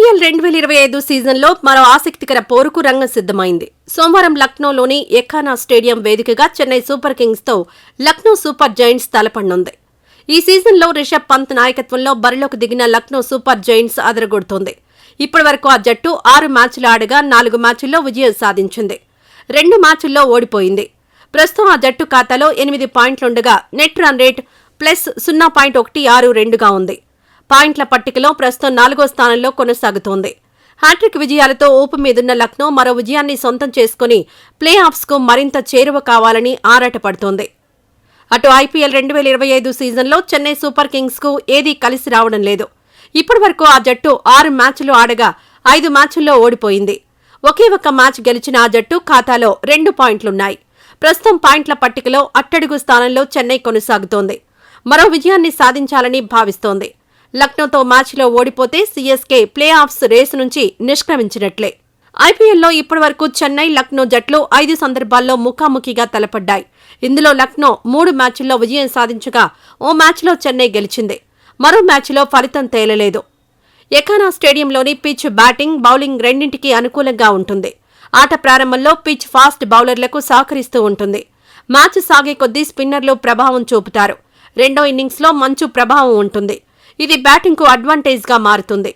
IPL 2025 సీజన్లో మరో ఆసక్తికర పోరుకు రంగం సిద్ధమైంది. సోమవారం లక్నోలోని ఎఖానా స్టేడియం వేదికగా చెన్నై సూపర్ కింగ్స్తో లక్నో సూపర్ జైంట్స్ తలపడనుంది. ఈ సీజన్లో రిషబ్ పంత్ నాయకత్వంలో బరిలోకి దిగిన లక్నో సూపర్ జైంట్స్ అదరగొడుతోంది. ఇప్పటివరకు ఆ జట్టు 6 మ్యాచ్లు ఆడగా 4 మ్యాచ్ల్లో విజయం సాధించింది. 2 మ్యాచ్ల్లో ఓడిపోయింది. ప్రస్తుతం ఆ జట్టు ఖాతాలో 8 పాయింట్లుండగా నెట్ రన్ రేట్ +0.162గా ఉంది. పాయింట్ల పట్టికలో ప్రస్తుతం 4వ స్థానంలో కొనసాగుతోంది. హ్యాట్రిక్ విజయాలతో ఊపు మీదున్న లక్నో మరో విజయాన్ని సొంతం చేసుకుని ప్లే ఆఫ్స్కు మరింత చేరువ కావాలని ఆరాటపడుతోంది. అటు ఐపీఎల్ 2025 సీజన్లో చెన్నై సూపర్ కింగ్స్కు ఏదీ కలిసి రావడం లేదు. ఇప్పటివరకు ఆ జట్టు 6 మ్యాచ్లు ఆడగా 5 మ్యాచ్ల్లో ఓడిపోయింది. ఒకే ఒక్క మ్యాచ్ గెలిచిన ఆ జట్టు ఖాతాలో 2 పాయింట్లున్నాయి. ప్రస్తుతం పాయింట్ల పట్టికలో అట్టడుగు స్థానంలో చెన్నై కొనసాగుతోంది. మరో విజయాన్ని సాధించాలని భావిస్తోంది. లక్నోతో మ్యాచ్లో ఓడిపోతే సీఎస్కే ప్లే ఆఫ్స్ రేసు నుంచి నిష్క్రమించినట్లే. ఐపీఎల్లో ఇప్పటివరకు చెన్నై, లక్నో జట్లు 5 సందర్భాల్లో ముఖాముఖిగా తలపడ్డాయి. ఇందులో లక్నో 3 మ్యాచ్ల్లో విజయం సాధించగా ఓ మ్యాచ్లో చెన్నై గెలిచింది. మరో మ్యాచ్లో ఫలితం తేలలేదు. ఎఖానా స్టేడియంలోని పిచ్ బ్యాటింగ్, బౌలింగ్ రెండింటికీ అనుకూలంగా ఉంటుంది. ఆట ప్రారంభంలో పిచ్ ఫాస్ట్ బౌలర్లకు సహకరిస్తూ ఉంటుంది. మ్యాచ్ సాగే కొద్దీ స్పిన్నర్లు ప్రభావం చూపుతారు. రెండో ఇన్నింగ్స్లో మంచు ప్రభావం ఉంటుంది. ఇది బ్యాటింగ్కు అడ్వాంటేజ్గా మారుతుంది.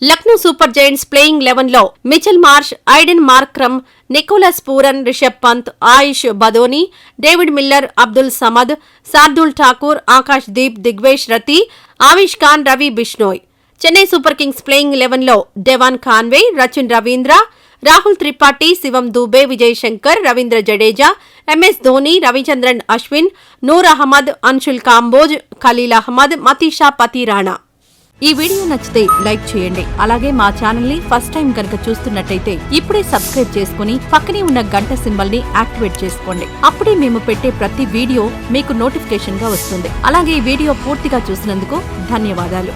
లక్నో సూపర్ జైంట్స్ ప్లేయింగ్ 11లో Mitchell Marsh, Aiden Markram, Nicholas Pooran, Rishabh Pant, Ayush Badoni, David Miller, Abdul Samad, Shardul Thakur, Akash Deep, Digvesh Rathi, Avesh Khan, Ravi Bishnoi. Chennai super kings playing 11లో Devon Conway, Rachin Ravindra, Rahul Tripathi, Shivam Dube, Vijay Shankar, Ravindra Jadeja, MS Dhoni, Ravichandran Ashwin, Noor Ahmad, Anshul Kamboj, Khaleel Ahmed, Matheesha Pathirana. ఈ వీడియో నచ్చితే లైక్ చేయండి. అలాగే మా ఛానల్ ని ఫస్ట్ టైం కనుక చూస్తున్నట్టయితే ఇప్పుడే సబ్స్క్రైబ్ చేసుకుని పక్కనే ఉన్న గంట సింబల్ ని యాక్టివేట్ చేసుకోండి. అప్పుడే మేము పెట్టే ప్రతి వీడియో మీకు నోటిఫికేషన్ గా వస్తుంది. అలాగే ఈ వీడియో పూర్తిగా చూసినందుకు ధన్యవాదాలు.